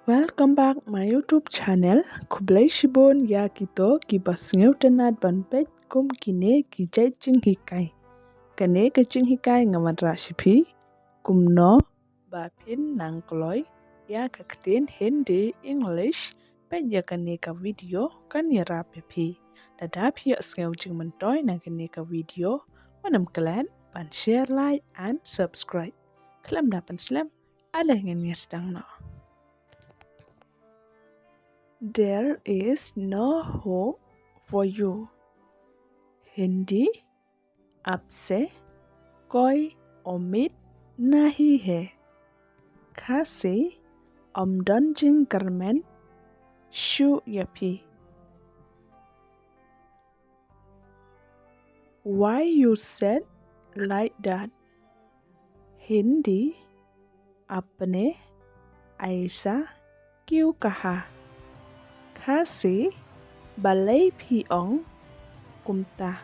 Welcome back my YouTube channel. Kublai Shibon ya kito ki basngeu tenat banpet kum kine ki jai ching hikai. Kane ke ching hikai ngamadra shipi kumno ba pin nang kloy ya kaktin Hindi English pet ya kane ka video kan ya rapepi. Dadap ya asngeu ching mentoy na kane ka video manam klan pan share like and subscribe. Klam dapan slam ala ngan yasdang no. There is no hope for you. Hindi आपसे कोई उम्मीद नहीं है. Kasi omdonjing kermen shu yapi. Why you said like that? Hindi आपने ऐसा क्यों कहा? Kasi balay piong kumta.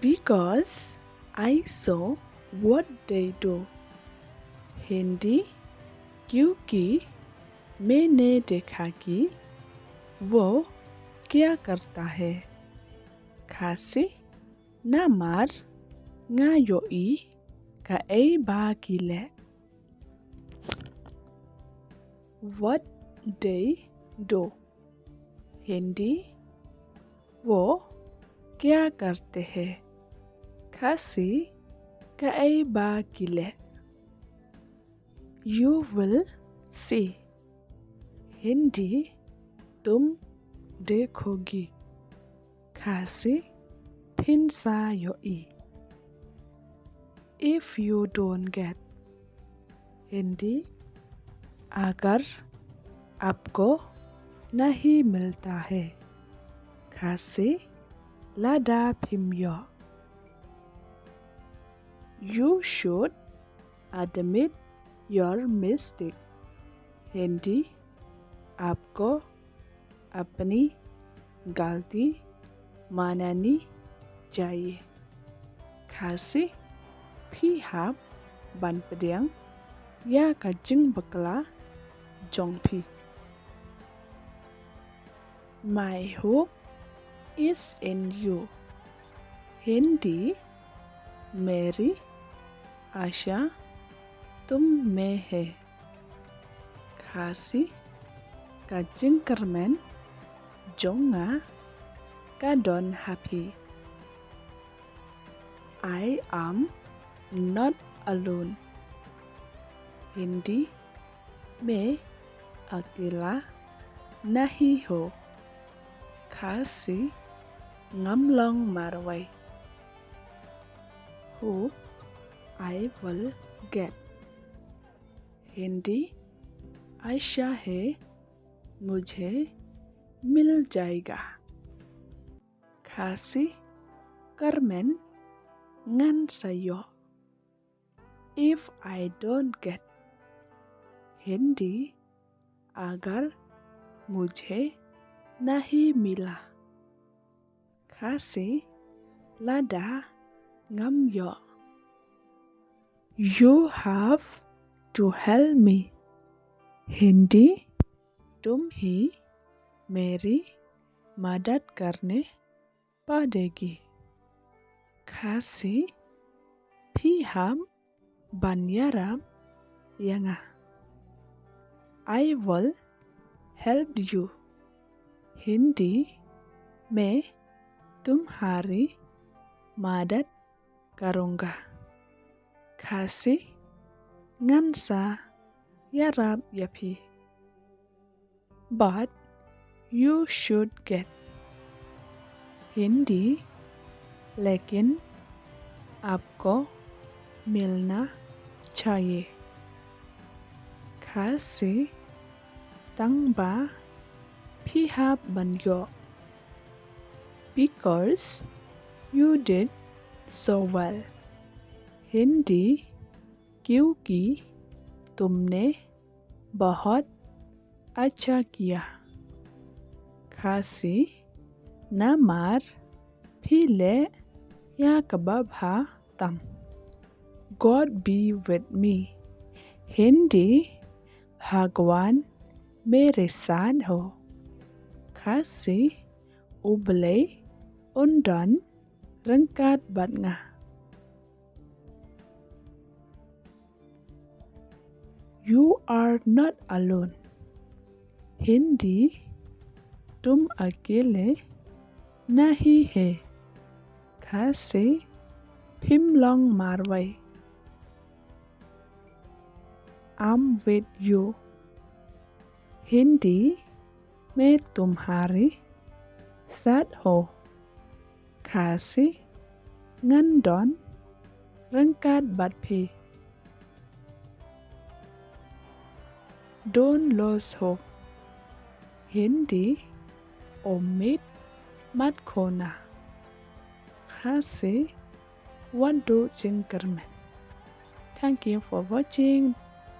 Because I saw what they do. Hindi क्योंकि मैंने देखा कि वो क्या करता है. Kasi namar ngayoi ka ay bagile. What they do. Hindi वो क्या करते हैं. Kasi kaay bagile. You will see. Hindi तुम देखोगी. Kasi pinsayoi. If you don't get. Hindi अगर आपको नहीं मिलता है. Kasi lada pimyo. You should admit your mistake. Hindi आपको अपनी गलती माननी चाहिए. Kasi pihap ban pediang ya kajing bekla jongpi. My hope is in you. Hindi मेरी आशा तुम में है. Kasi kajing kermen jonga kadon happy. I am not alone. Hindi मैं अकेला नहीं हो. Kasi ngamlong marway. Hope I will get. Hindi आशा है मुझे मिल जाएगा. Kasi kermen ngan sayo. If I don't get. Hindi अगर मुझे नहीं मिला. Kasi lada ngamyo. You have to help me. Hindi तुम ही मेरी मदद करने पड़ेगी. Kasi piham banyaram yanga. I will help you. Hindi मैं तुम्हारी मदद करूँगा. Kasi ngansa yarab yapi. But you should get. Hindi लेकिन आपको मिलना चाहिए. Kasi tangba pihap banyo. Because you did so well. Hindi क्योंकि तुमने बहुत अच्छा किया. Kasi namar pile ya kababha tam. God be with me. Hindi Hagwan mere sad ho. Kasi ublay undan rangkat bat nga. You are not alone. Hindi तुम अकेले नहीं है. Kasi Phimlong Marway. I'm with you. Hindi में तुम्हारी साथ हो. Kasi ngandon rangkat bat phi. Don't lose hope. Hindi omid mat khona. Kasi wadu jingkermen. Thank you for watching.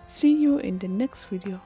See you in the next video.